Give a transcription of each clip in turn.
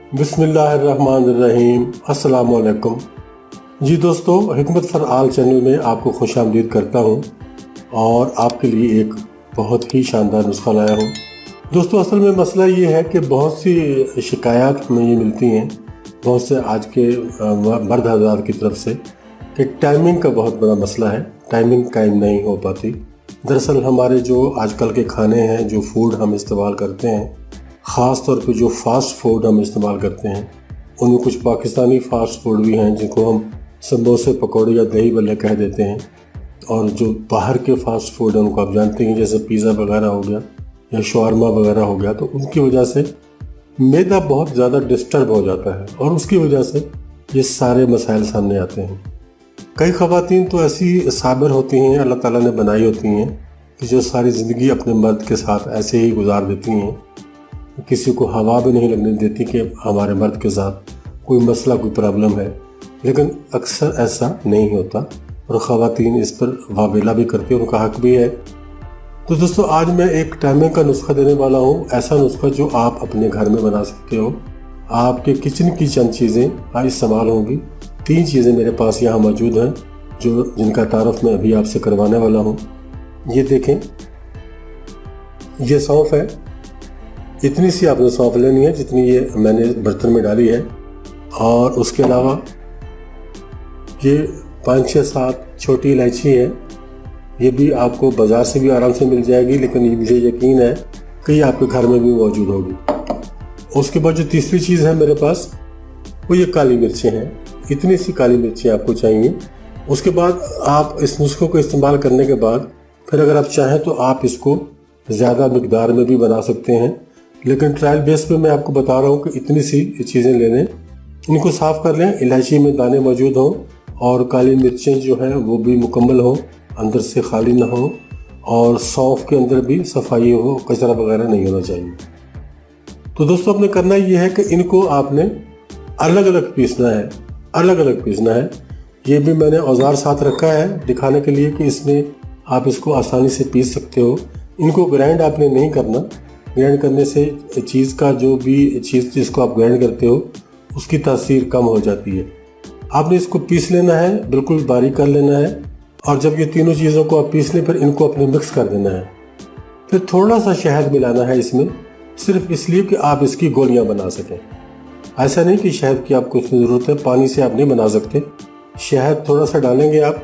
बिस्मिल्लाहिर्रहमानिर्रहीम। अस्सलाम वालेकुम। जी दोस्तों, हिकमत फॉर ऑल चैनल में आपको खुश आमदीद करता हूँ और आपके लिए एक बहुत ही शानदार नुस्खा लाया हूँ। दोस्तों, असल में मसला ये है कि बहुत सी शिकायत हमें ये मिलती हैं बहुत से आज के मर्द हज़रात की तरफ से कि टाइमिंग का बहुत बड़ा मसला है, टाइमिंग कायम नहीं हो पाती। दरअसल हमारे जो आजकल के खाने हैं, जो फूड हम इस्तेमाल करते हैं, ख़ास तौर पे जो फ़ास्ट फूड हम इस्तेमाल करते हैं, उनमें कुछ पाकिस्तानी फ़ास्ट फूड भी हैं जिनको हम समोसे, पकौड़े या दही बल्ले कह देते हैं, और जो बाहर के फ़ास्ट फूड हैं उनको आप जानते हैं, जैसे पिज़्ज़ा वगैरह हो गया या शवारमा वगैरह हो गया। तो उनकी वजह से मैदा बहुत ज़्यादा डिस्टर्ब हो जाता है और उसकी वजह से ये सारे मसाइल सामने आते हैं। कई ख़वातीन तो ऐसी साबिर होती हैं, अल्लाह ताला ने बनाई होती हैं, कि जो सारी ज़िंदगी अपने मर्द के साथ ऐसे ही गुजार देती हैं, किसी को हवा भी नहीं लगने देती कि हमारे मर्द के साथ कोई मसला, कोई प्रॉब्लम है। लेकिन अक्सर ऐसा नहीं होता और ख़वातीन इस पर वावेला भी करती हैं, उनका हक भी है। तो दोस्तों, आज मैं एक टाइमिंग का नुस्खा देने वाला हूँ, ऐसा नुस्खा जो आप अपने घर में बना सकते हो। आपके किचन की चंद चीज़ें इस्तेमाल होंगी। 3 चीज़ें मेरे पास यहाँ मौजूद हैं जिनका तारुफ मैं अभी आपसे करवाने वाला हूँ। ये देखें, ये सौंफ है। इतनी सी आपने सौंफ लेनी है जितनी ये मैंने बर्तन में डाली है, और उसके अलावा ये 5 6 7 छोटी इलायची है। ये भी आपको बाज़ार से भी आराम से मिल जाएगी, लेकिन ये मुझे यकीन है कि ये आपके घर में भी मौजूद होगी। उसके बाद जो तीसरी चीज़ है मेरे पास, वो ये काली मिर्चें हैं। इतनी सी काली मिर्चें आपको चाहिए। उसके बाद आप इस नुस्खे को इस्तेमाल करने के बाद फिर अगर आप चाहें तो आप इसको ज़्यादा मिकदार में भी बना सकते हैं, लेकिन ट्रायल बेस पे मैं आपको बता रहा हूँ कि इतनी सी चीज़ें ले लें। इनको साफ़ कर लें, इलायची में दाने मौजूद हों और काली मिर्चें जो हैं वो भी मुकम्मल हों, अंदर से खाली ना हो, और सौंफ के अंदर भी सफाई हो, कचरा वगैरह नहीं होना चाहिए। तो दोस्तों, आपने करना ये है कि इनको आपने अलग अलग पीसना है, अलग अलग पीसना है। ये भी मैंने औजार साथ रखा है दिखाने के लिए कि इसमें आप इसको आसानी से पीस सकते हो। इनको ग्राइंड आपने नहीं करना। ग्राइंड करने से चीज़ का जो भी चीज़ जिसको आप ग्राइंड करते हो उसकी तासीर कम हो जाती है। आपने इसको पीस लेना है, बिल्कुल बारीक कर लेना है, और जब ये तीनों चीज़ों को आप पीस लें फिर इनको अपने मिक्स कर देना है। फिर थोड़ा सा शहद मिलाना है इसमें, सिर्फ इसलिए कि आप इसकी गोलियां बना सकें। ऐसा नहीं कि शहद की आपको इसमें ज़रूरत है, पानी से आप नहीं बना सकते। शहद थोड़ा सा डालेंगे आप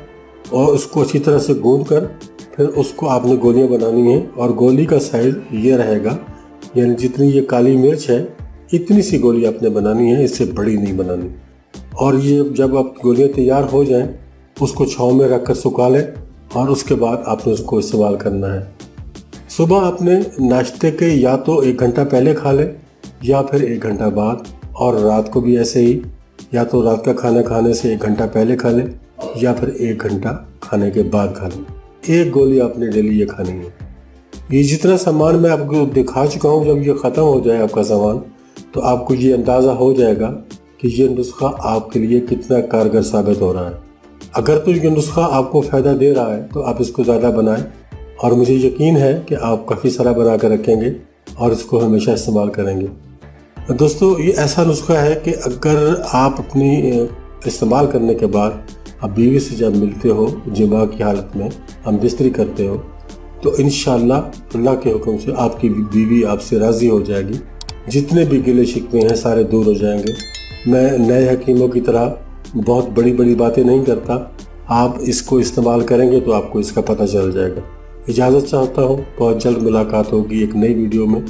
और उसको अच्छी तरह से गूंद कर फिर उसको आपने गोलियां बनानी है, और गोली का साइज़ ये रहेगा, यानी जितनी ये काली मिर्च है इतनी सी गोली आपने बनानी है, इससे बड़ी नहीं बनानी। और ये जब आप गोलियां तैयार हो जाएं उसको छाँव में रख कर सुखा लें, और उसके बाद आपने उसको इस्तेमाल करना है। सुबह आपने नाश्ते के या तो 1 घंटा पहले खा लें या फिर 1 घंटा बाद, और रात को भी ऐसे ही, या तो रात का खाना खाने से 1 घंटा पहले खा लें या फिर 1 घंटा खाने के बाद खा लें। 1 गोली आपने डेली ये खानी है। ये जितना सामान मैं आपको दिखा चुका हूँ, जब ये ख़त्म हो जाए आपका सामान, तो आपको ये अंदाज़ा हो जाएगा कि ये नुस्खा आपके लिए कितना कारगर साबित हो रहा है। अगर तो ये नुस्खा आपको फ़ायदा दे रहा है तो आप इसको ज़्यादा बनाएं, और मुझे यकीन है कि आप काफ़ी सारा बना कर रखेंगे और इसको हमेशा इस्तेमाल करेंगे। दोस्तों, ये ऐसा नुस्खा है कि अगर आप अपनी इस्तेमाल करने के बाद आप बीवी से जब मिलते हो, जिमा की हालत में हम बिस्तरी करते हो, तो इंशाअल्लाह अल्लाह के हुक्म से आपकी बीवी आपसे राज़ी हो जाएगी। जितने भी गिले शिकवे हैं सारे दूर हो जाएंगे। मैं नए हकीमों की तरह बहुत बड़ी बड़ी बातें नहीं करता। आप इसको इस्तेमाल करेंगे तो आपको इसका पता चल जाएगा। इजाज़त चाहता हूँ, बहुत जल्द मुलाकात होगी एक नई वीडियो में।